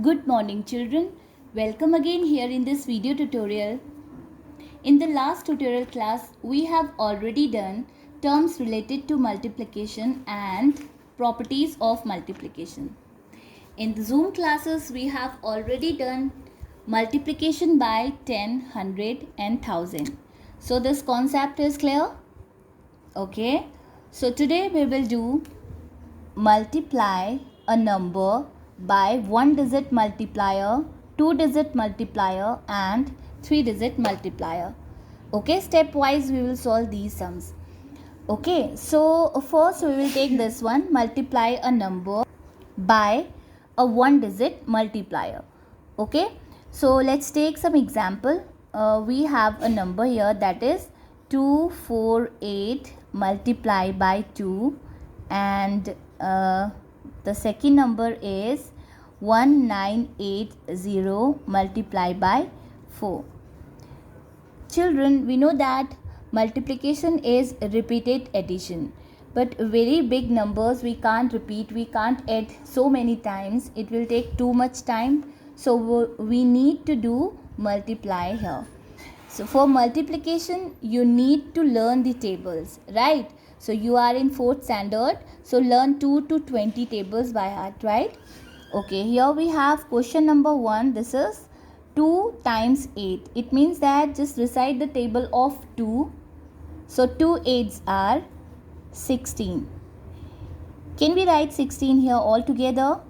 Good morning children. Welcome again here in this video tutorial. In the last tutorial class, we have already done terms related to multiplication and properties of multiplication. In the Zoom classes, we have already done multiplication by 10, 100 and 1000. So this concept is clear? Okay. So today we will do multiply a number by 1-digit multiplier, 2-digit multiplier and 3-digit multiplier. Okay, stepwise we will solve these sums. Okay, so first we will take this one, multiply a number by a 1-digit multiplier. Okay, so let's take some example. We have a number here, that is 248 multiplied by 2, and the second number is 1980 multiplied by 4. Children, we know that multiplication is repeated addition, but very big numbers we can't repeat, we can't add so many times, it will take too much time, so we need to do multiply here. So for multiplication you need to learn the tables, right? So you are in 4th standard, so learn 2 to 20 tables by heart, right? Okay, here we have question number 1. This is 2 times 8. It means that just recite the table of 2. So 2 8s are 16. Can we write 16 here all together?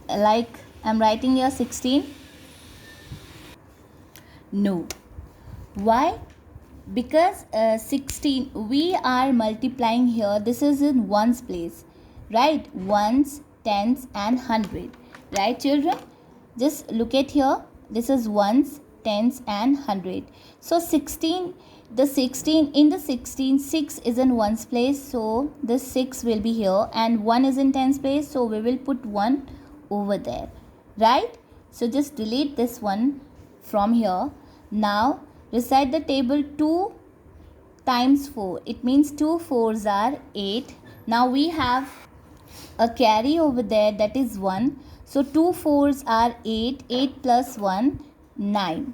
Like I'm writing here 16. No. Why? Because 16 we are multiplying here. This is in ones place, right? Ones, tens and 100, right children? Just look at here. This is ones, tens and 100. So 16, the 16 in the 16, 6 is in ones place, so the 6 will be here, and 1 is in tens place, so we will put 1 over there, right? So just delete this one from here. Now recite the table 2 times 4. It means 2 4s are 8. Now we have a carry over there, that is 1. So 2 4s are 8. 8 plus 1, 9.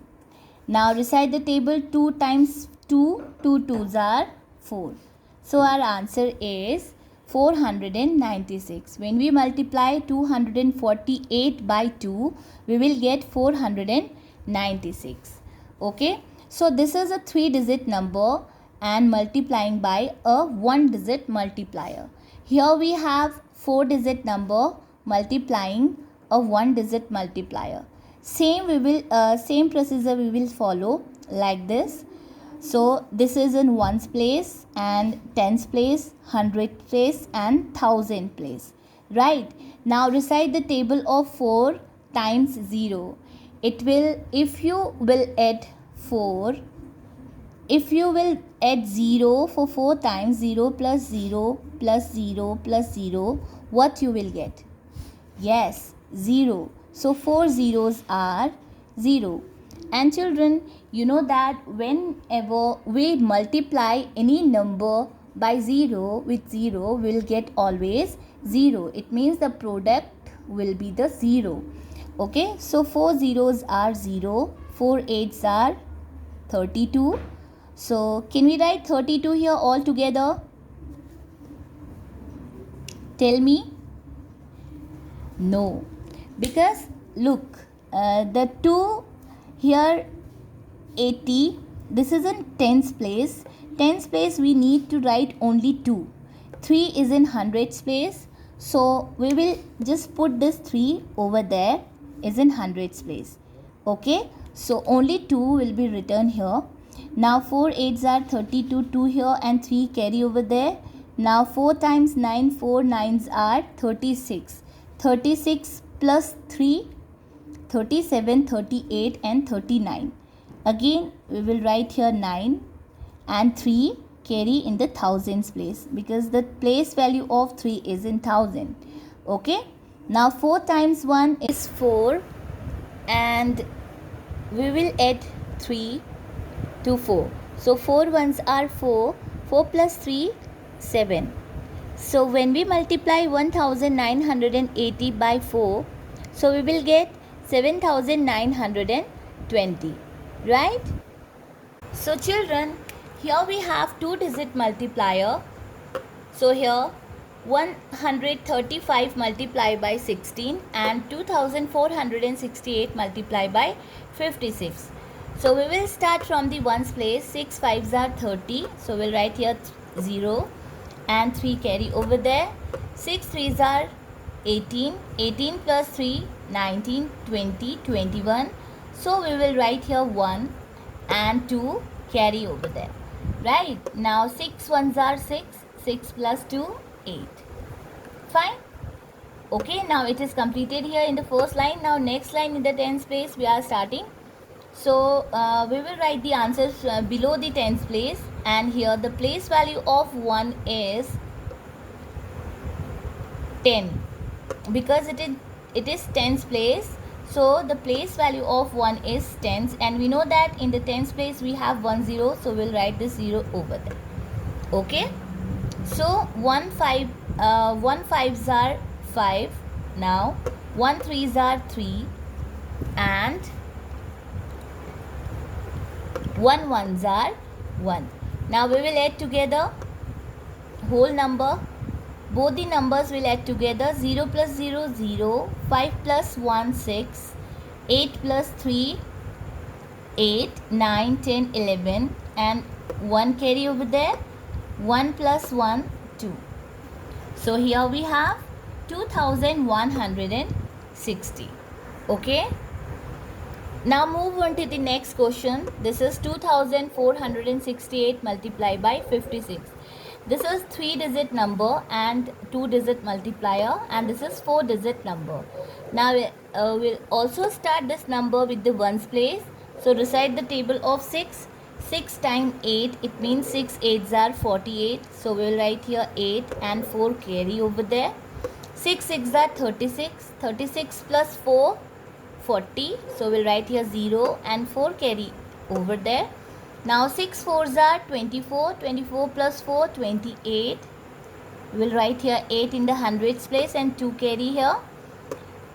Now recite the table 2 times 2. 2 2s are 4. So our answer is 496. When we multiply 248 by 2, we will get 496. Okay, so this is a 3-digit number and multiplying by a 1-digit multiplier. Here we have 4-digit number multiplying a 1-digit multiplier. Same procedure we will follow like this. So this is in ones place and tens place, 100 place and 1000 place, right? Now recite the table of 4 times 0. It will, if you will add 4, if you will add 0 for 4 times, 0 plus 0 plus 0 plus 0, what you will get? Yes, 0. So 4 zeros are 0. And children, you know that whenever we multiply any number by 0 with 0, we will get always 0. It means the product will be the 0. Okay, so 4 zeros are 0, 4 8s are 32. So can we write 32 here all together? Tell me. No, because look, the 2 here 80, this is in tens place. Tens place we need to write only 2. 3 is in hundreds place, so we will just put this 3 over there, is in hundreds place. Okay, so only 2 will be written here. Now 4 8s are 32, 2 here and 3 carry over there. Now 4 times 9, 4 9s are 36. 36 plus 3, 37, 38 and 39. Again we will write here 9 and 3 carry in the thousands place, because the place value of 3 is in 1000. Okay, now 4 times 1 is 4 and we will add 3 to 4. So 4 ones are 4. 4 plus 3, 7. So when we multiply 1980 by 4, so we will get 7920, right? So children, here we have two-digit multiplier. So here 135 multiplied by 16 and 2468 multiplied by 56. So we will start from the ones place. 6 5s are 30. So we'll write here 0 and 3 carry over there. 6 3s are 18. 18 plus 3 19 20 21. So we will write here 1 and 2 carry over there. Right, now 6 1s are 6. 6 plus 2 8. Fine. Okay, now it is completed here in the first line. Now next line in the tens place we are starting. So we will write the answers below the tens place, and here the place value of 1 is 10 because it is tens place. So the place value of 1 is tens, and we know that in the tens place we have 1 0, so we'll write this 0 over there. Okay, so 1 5s are 5. Now 1 3s are 3 and 1 1s are 1. Now we will add together whole number. Both the numbers will add together. 0 plus 0 0, 5 plus 1 6, 8 plus 3 8, 9 10 11, and 1 carry over there. 1 plus 1 2. So here we have 2160. Okay, now move on to the next question. This is 2468 multiplied by 56. This is 3-digit number and 2-digit multiplier, and this is 4-digit number. Now we'll also start this number with the ones place. So recite the table of 6. 6 times 8, it means 6 8s are 48. So we will write here 8 and 4 carry over there. 6 6s are 36. 36 plus 4 40. So we will write here 0 and 4 carry over there. Now 6 4s are 24. 24 plus 4 28. We will write here 8 in the hundreds place and 2 carry here.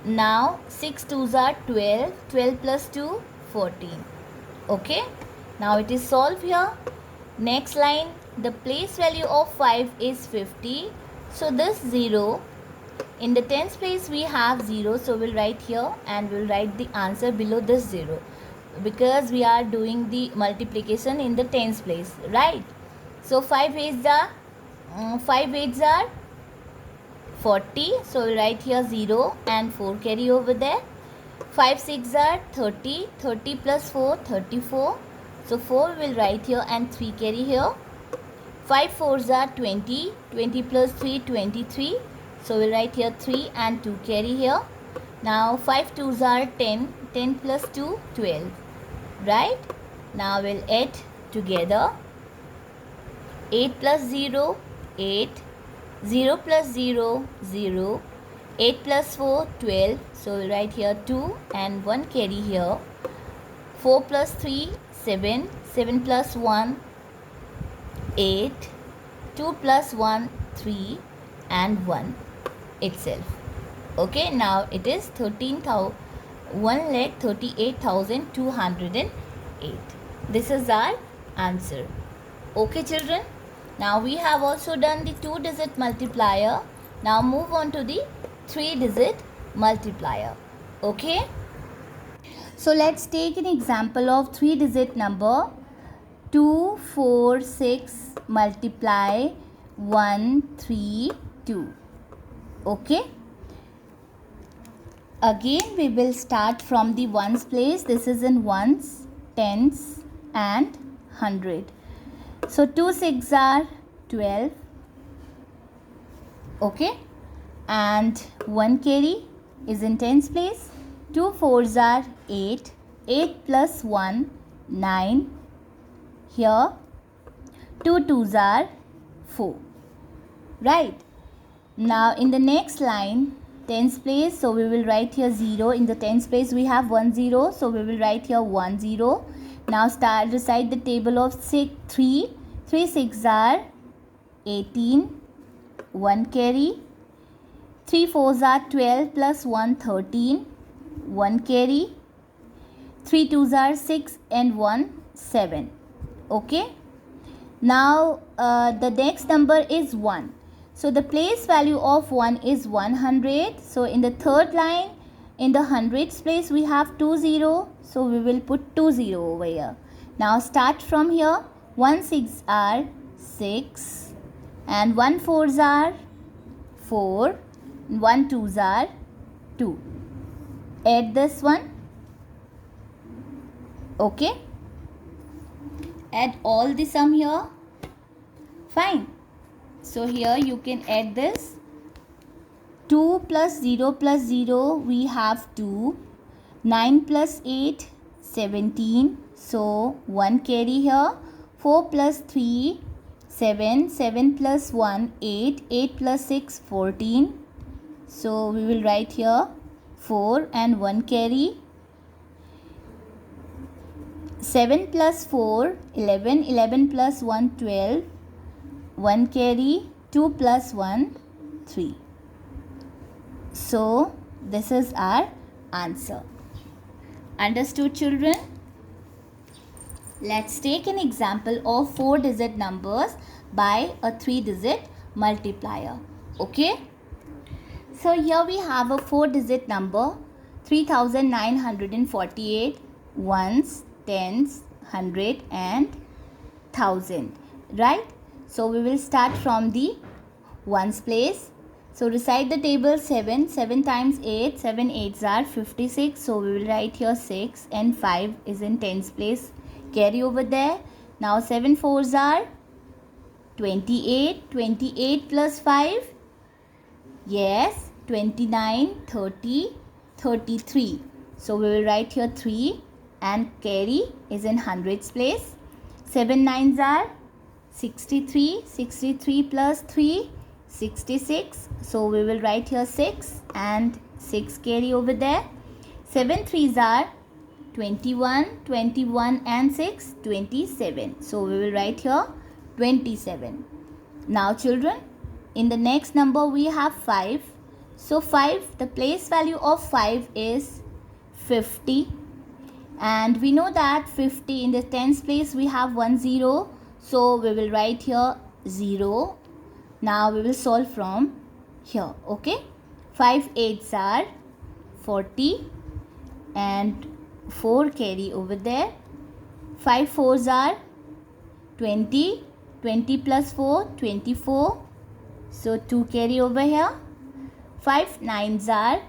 Now 6 2s are 12. 12 plus 2 14. Okay, now it is solved here. Next line, the place value of 5 is 50. So this 0, in the tens place we have 0, so we'll write here and we'll write the answer below this 0 because we are doing the multiplication in the tens place, right? So 5 8s are 40, so we'll write here 0 and 4 carry over there. 5 6 are 30. 30 plus 4 34. So 4 will write here and 3 carry here. 5 4s are 20. 20 plus 3 23. So we'll write here 3 and 2 carry here. Now 5 2s are 10. 10 plus 2 12. Right? Now we'll add together. 8 plus 0 8. 0 plus 0 0. 8 plus 4 12. So we'll write here 2 and 1 carry here. 4 plus 3 7. 7 plus 1 8. 2 plus 1 3 and 1 itself. Okay, now it is 1,38,208. This is our answer. Okay children, now we have also done the 2-digit multiplier. Now move on to the 3-digit multiplier. Okay, so let's take an example of 3-digit number. 246 multiply 132. Okay, again we will start from the ones place. This is in ones, tens and 100. So 2 6 are 12. Okay, and 1 carry is in tens place. 2 4s are 8. 8 plus 1 9. Here 2 2s are 4. Right, now in the next line, tens place, so we will write here 0. In the tens place we have 1 0, so we will write here 1 0. Now recite the table of 3. 3 6 are 18. 1 carry. 3 4s are 12 plus 1 13, 1 carry. 3 2s are 6 and 1 7. Okay. Now the next number is 1. So the place value of 1 is 100. So in the third line, in the hundreds place, we have 20. So we will put 20 over here. Now start from here. 1 6 are 6 and 1 4s are 4, 1 2s are 2. Add this one. Okay. Add all the sum here. Fine. So here you can add this. 2 plus 0 plus 0, we have 2. 9 plus 8, 17. So 1 carry here. 4 plus 3, 7. 7 plus 1, 8. 8 plus 6, 14. So we will write here 4 and 1 carry. 7 plus 4, 11. 11 plus 1, 12. 1 carry. 2 plus 1, 3. So this is our answer. Understood, children? Let's take an example of 4-digit numbers by a 3-digit multiplier. Okay. So here we have a 4-digit number, 3948, ones, tens, hundred and thousand. Right? So we will start from the ones place. So recite the table 7. 7 times 8. 7 8s are 56. So we will write here 6 and 5 is in tens place. Carry over there. Now 7 4s are 28. 28 plus 5. Yes. 29, 30, 33. So we will write here 3 and carry is in hundreds place. 7 9s are 63. 63 plus 3. 66. So we will write here 6 and 6 carry over there. 7 3s are 21. 21 and 6, 27. So we will write here 27. Now children, in the next number we have 5. So 5, the place value of 5 is 50. And we know that 50 in the tens place we have 1 0. So we will write here 0. Now we will solve from here. Okay. 5 8s are 40 and 4 carry over there. 5 4s are 20. 20 plus 4, 24. So 2 carry over here. 5 9s are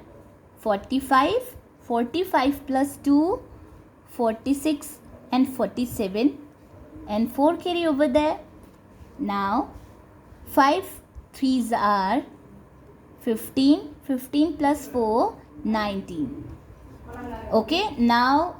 45. 45 plus 2, 46 and 47. And 4 carry over there. Now 5 3s are 15. 15 plus 4, 19. Okay, now,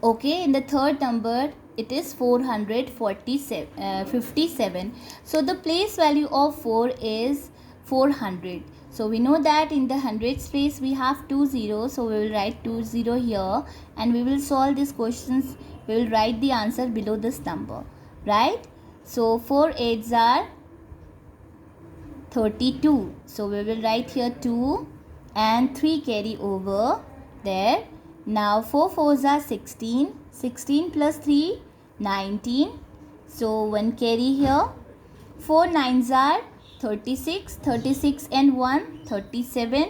okay, in the third number, it is 457. So the place value of 4 is 400. So we know that in the hundreds place we have 20. So we will write 20 here and we will solve these questions. We will write the answer below this number. Right? So 4 8s are 32. So we will write here 2 and 3 carry over there. Now 4 4s are 16. 16 plus 3, 19. So 1 carry here. 4 9s are 36. 36 and 1, 37.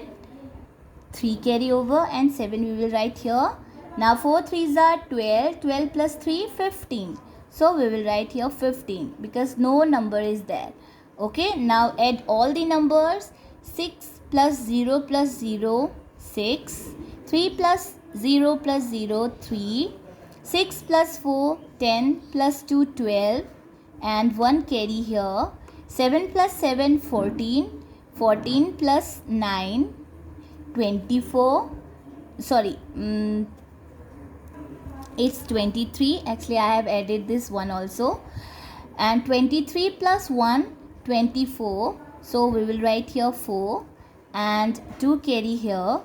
3 carry over and 7 we will write here. Now 4 3s are 12. 12 plus 3, 15. So we will write here 15 because no number is there. Okay, now add all the numbers. 6 plus 0 plus 0, 6. 3 plus 0 plus 0, 3. 6 plus 4, 10 plus 2, 12. And 1 carry here. 7 plus 7, 14. 14 plus 9, 24. Sorry, it's 23. Actually, I have added this one also. And 23 plus 1, 24. So we will write here 4 and 2 carry here.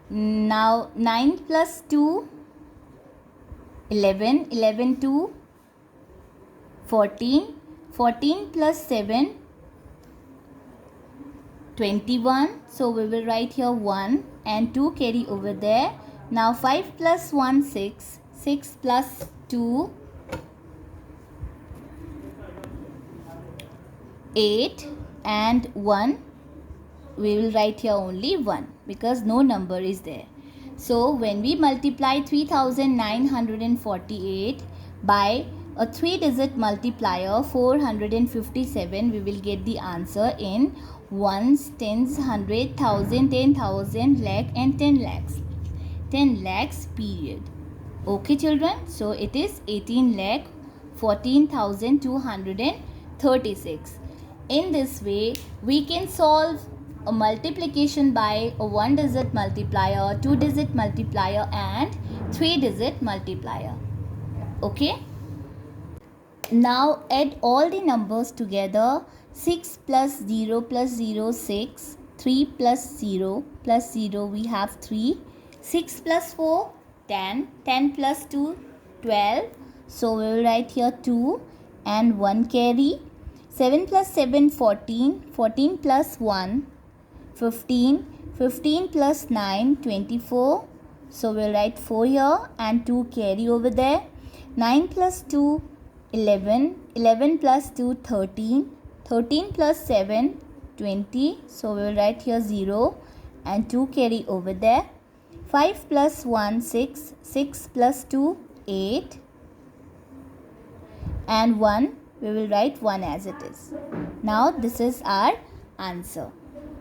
Now 9 plus 2, 11. 11 2, 14. 14 plus 7, 21. So we will write here 1 and 2 carry over there. Now 5 plus 1, 6. 6 plus 2, 8, and 1. We will write here only 1 because no number is there. So when we multiply 3948 by a 3-digit multiplier 457, we will get the answer in ones, tens, hundred, thousand, 10,000, lakh and 10 lakhs. 10 lakhs period. Okay children, so it is 18 lakh 14,236. In this way, we can solve a multiplication by a 1-digit multiplier, 2-digit multiplier and 3-digit multiplier. Okay. Now add all the numbers together. 6 plus 0 plus 0, 6. 3 plus 0 plus 0, we have 3. 6 plus 4, 10. 10 plus 2, 12. So we will write here 2 and 1 carry. 7 plus 7, 14. 14 plus 1, 15. 15 plus 9, 24. So we will write 4 here and 2 carry over there. 9 plus 2, 11. 11 plus 2, 13. 13 plus 7, 20. So we will write here 0 and 2 carry over there. 5 plus 1, 6. 6 plus 2, 8. And 1, we will write 1 as it is. Now this is our answer.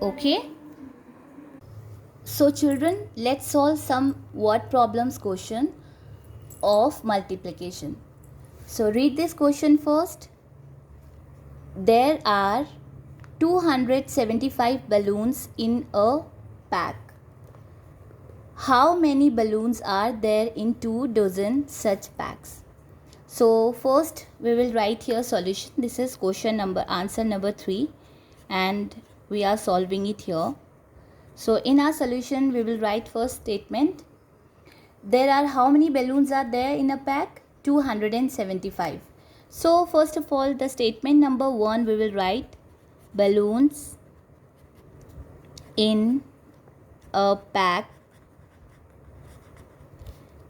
Okay. So children, let's solve some word problems question of multiplication. So read this question first. There are 275 balloons in a pack. How many balloons are there in 2 dozen such packs? So first we will write here solution. This is answer number 3 and we are solving it here. So in our solution we will write first statement. There are how many balloons are there in a pack? 275. So first of all, the statement number 1 we will write balloons in a pack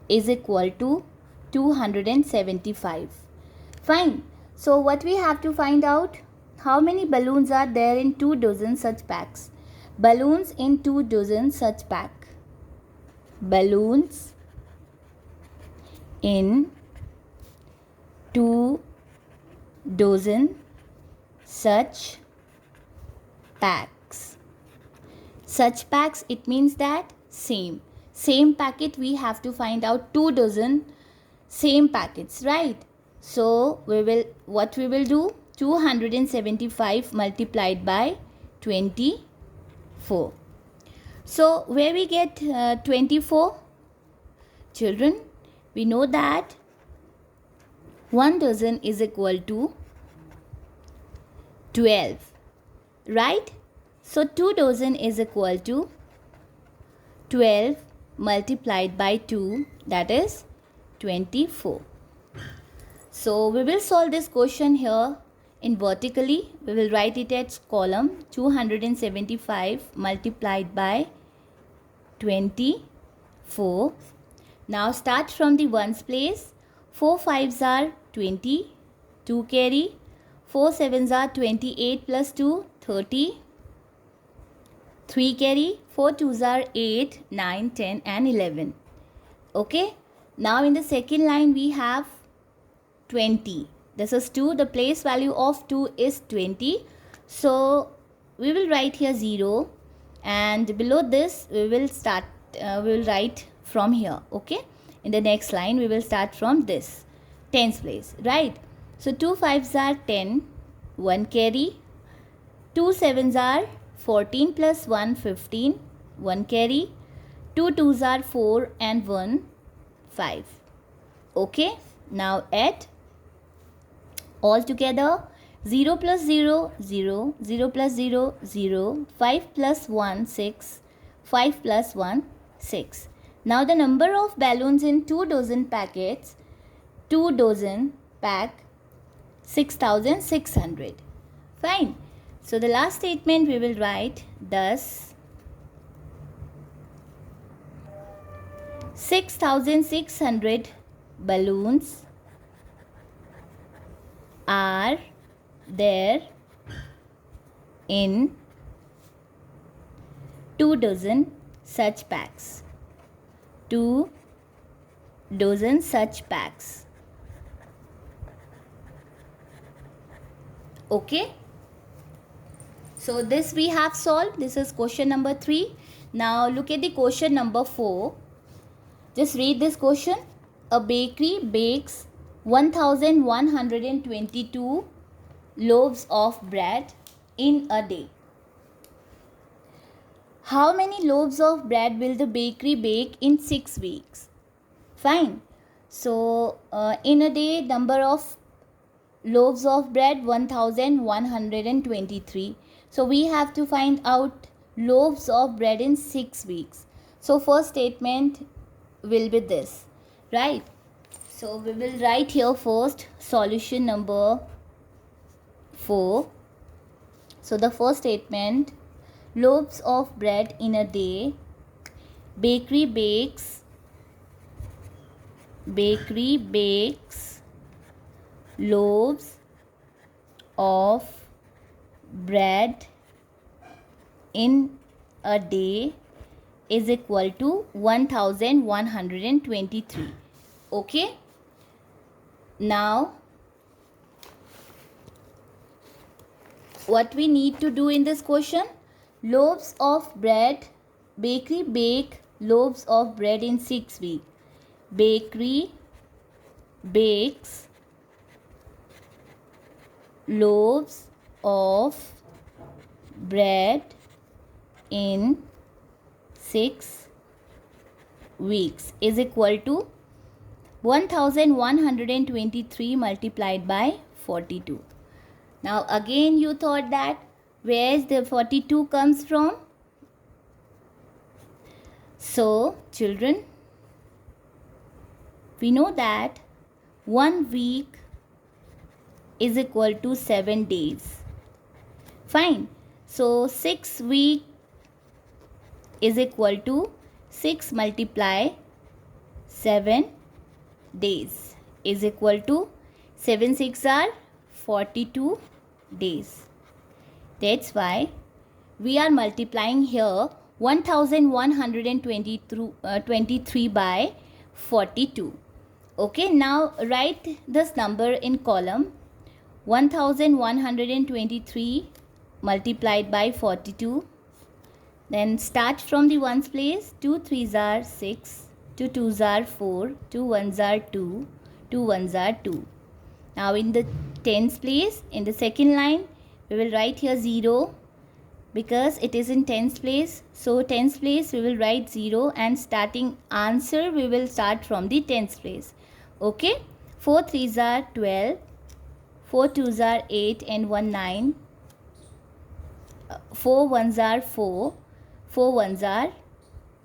is equal to 275. Fine. So what we have to find out? How many balloons are there in 2 dozen such packs? Balloons in 2 dozen such pack. Balloons in 2 dozen such packs. Such packs, it means that same packet we have to find out 2 dozen same packets, right? So what we will do? 275 multiplied by 24. So where we get 24? Children, we know that 1 dozen is equal to 12, right? So 2 dozen is equal to 12 multiplied by 2, that is 24. So we will solve this question here in vertically. We will write it as column 275 multiplied by 24. Now start from the ones place. 4 5s are 20, 2 carry. 4 7s are 28 plus 2, 30. 3 carry. 4 2s are 8, 9, 10 and 11. Okay. Now in the second line we have 20. This is 2. The place value of 2 is 20. So we will write here 0 and below this we will write from here. Okay. In the next line we will start from this tens place, right? So 2 5s are 10, 1 carry. 2 7s are 14 plus 1, 15, 1 carry. 2 2s are 4 and 1, 5. Okay. Now add all together. 0 plus 0, 0. 0 plus 0, 0. 5 plus 1, 6. 5 plus 1, 6. Now the number of balloons in 2 dozen packets, 2 dozen pack, 6,600. Fine. So the last statement we will write, thus 6,600 balloons are there in 2 dozen such packs. 2 dozen such packs. Okay. So this we have solved. This is question number 3. Now look at the question number 4. Just read this question. A bakery bakes 1122 loaves of bread in a day. How many loaves of bread will the bakery bake in 6 weeks? Fine. So in a day, number of loaves of bread 1123. So we have to find out loaves of bread in 6 weeks. So first statement will be this, right? So we will write here first solution number 4. So the first statement, loaves of bread in a day, bakery bakes loaves of bread in a day is equal to 1123. Okay. Now what we need to do in this question, loaves of bread, bakery bake loaves of bread in 6 weeks. Bakery bakes loaves of bread in 6 weeks is equal to 1123 multiplied by 42. Now again you thought that where the 42 comes from? So children, we know that 1 week is equal to 7 days. Fine. So 6 week is equal to 6 multiply 7 days is equal to 7 6 are 42 days. That's why we are multiplying here 1123 by 42. Okay, now write this number in column. 1123 multiplied by 42. Then start from the ones place. 2 3s are 6, 2 2s are 4, 2 1s are 2, 2 1s are 2. Now in the tens place, in the second line, we will write here 0 because it is in tens place. So tens place we will write 0 and starting answer we will start from the tens place. Okay, 4 3s are 12, 4 2s are 8 and 1 9, 4 1s are 4, 4 1s are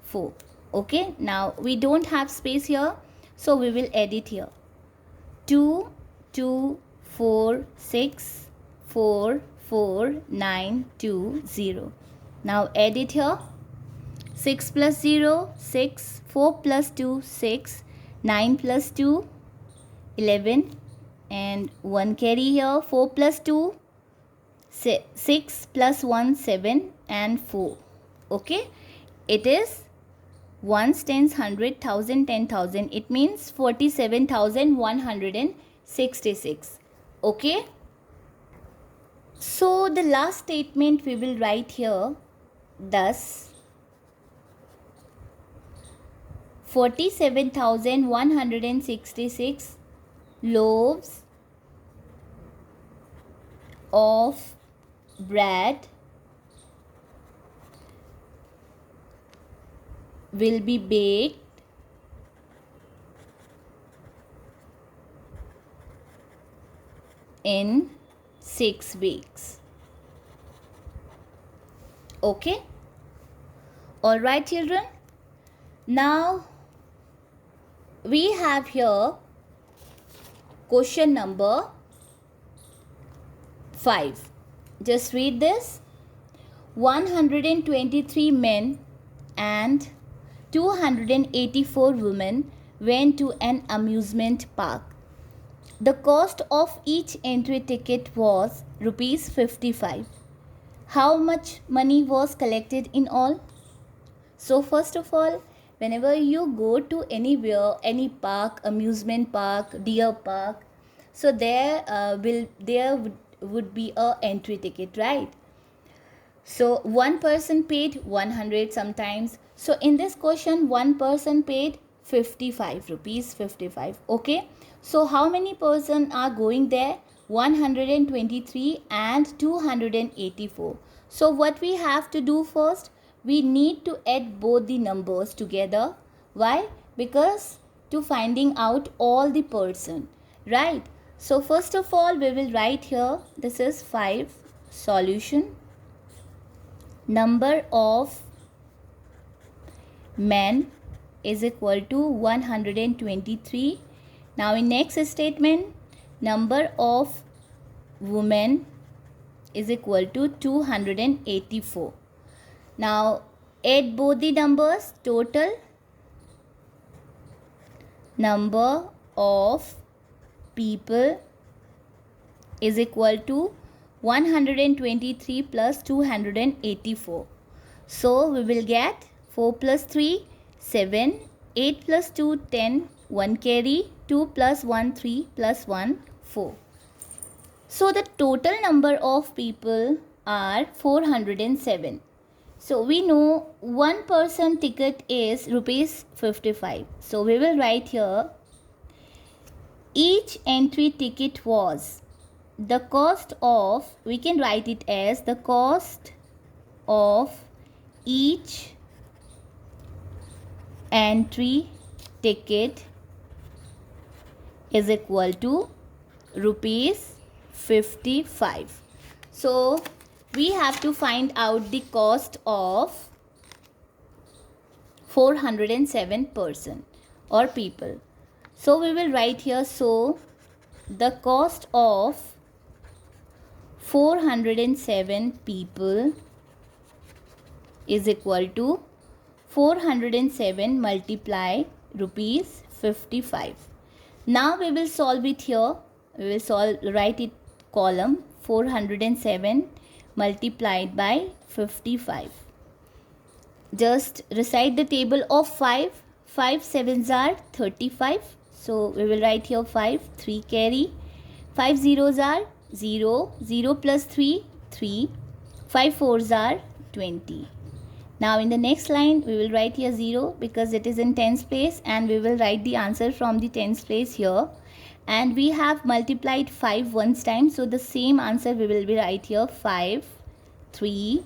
4. Okay, now we don't have space here, so we will edit here. 2 2 4 6 4 4 9 2 0. Now edit here. 6 plus 0 6, 4 plus 2 6, 9 plus 2 11 and 1 carry here. 4 plus 2 6 plus 1 7 and 4. Okay, it is ones, tens, hundred, thousand, 10,000. It means 47,166. Okay, so the last statement we will write here, thus 47,166 loaves of bread will be baked in 6 weeks. Okay, all right children. Now we have here question number 5. Just read this. 123 men and 284 women went to an amusement park. The cost of each entry ticket was rupees 55. How much money was collected in all? So first of all, whenever you go to anywhere, any park, amusement park, deer park, so there would be a entry ticket, right? So one person paid 100 sometimes. So in this question, one person paid 55 rupees, 55. Okay. So how many person are going there? 123 and 284. So what we have to do first, we need to add both the numbers together. Why? Because to finding out all the person, right? So first of all, we will write here, this is 5 solution. Number of men is equal to 123. Now in next statement, number of women is equal to 284. Now add both the numbers. Total number of people is equal to 123 plus 284. So we will get 4 plus 3, 7, 8 plus 2, 10, 1 carry, 2 plus 1, 3 plus 1, 4. So the total number of people are 407. So we know one person ticket is rupees 55. So we will write here, each entry ticket was the cost of, we can write it as the cost of each entry ticket is equal to rupees 55. So we have to find out the cost of 407 person or people. So we will write here, so the cost of 407 people is equal to 407 multiply rupees 55. Now we will solve it here. We will write it column 407 multiplied by 55. Just recite the table of 5. 5 sevens are 35. So we will write here 5, 3 carry. 5 zeros are 0, 0 plus 3, 3. 5 fours are 20. Now in the next line, we will write here 0 because it is in tens place, and we will write the answer from the tens place here. And we have multiplied 5 once time, so the same answer we will be write here 5, 3,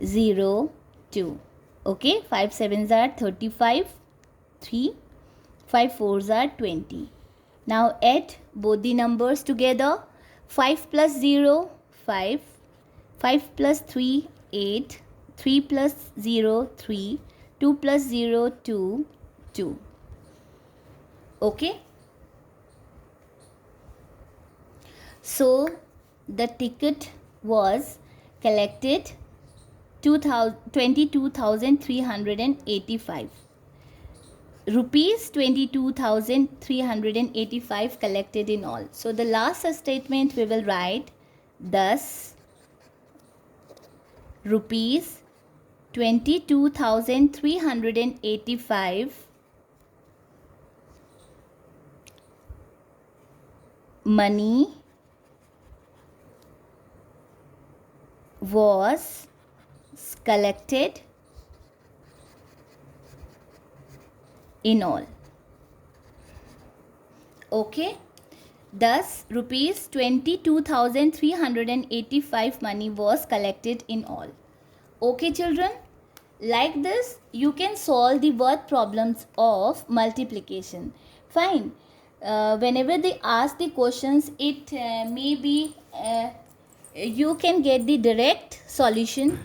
0, 2. Okay, 5 sevens are 35, 3, 5 fours are 20. Now add both the numbers together. 5 plus 0, 5. 5 plus 3, 8. 3 plus 0, 3. 2 plus 0, 2. 2. Okay. So the ticket was collected 22,385. Rupees 22,385 collected in all. So the last statement we will write, thus rupees 22,385 money was collected in all. Okay. Thus, rupees 22,385 money was collected in all. Okay, children. Like this, you can solve the word problems of multiplication. Fine. Whenever they ask the questions, it may be you can get the direct solution,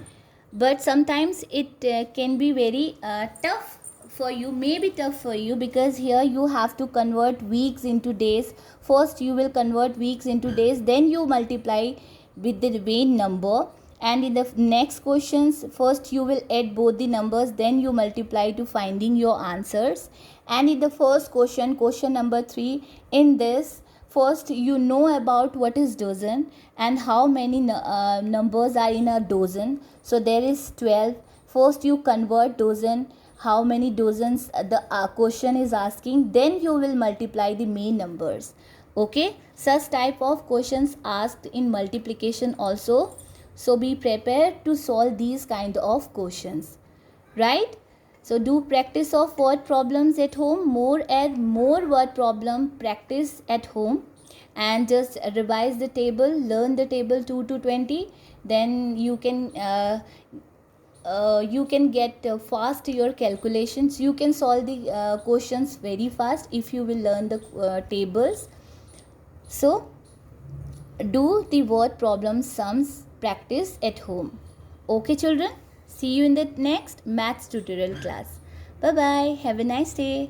but sometimes it can be very tough for you, may be tough for you, because here you have to convert weeks into days. First you will convert weeks into days, then you multiply with the main number, and in the next questions first you will add both the numbers, then you multiply to finding your answers. And in the first question number 3, in this first you know about what is dozen and how many numbers are in a dozen. So there is 12. First you convert dozen, how many dozens the question is asking, then you will multiply the main numbers. Okay, such type of questions asked in multiplication also, so be prepared to solve these kind of questions, right? So do practice of word problems at home, more and more word problem practice at home, and just revise the table, learn the table 2 to 20, then you can get fast your calculations. You can solve the questions very fast if you will learn the tables. So do the word problem sums practice at home. Okay children, see you in the next maths tutorial class. Bye bye, have a nice day.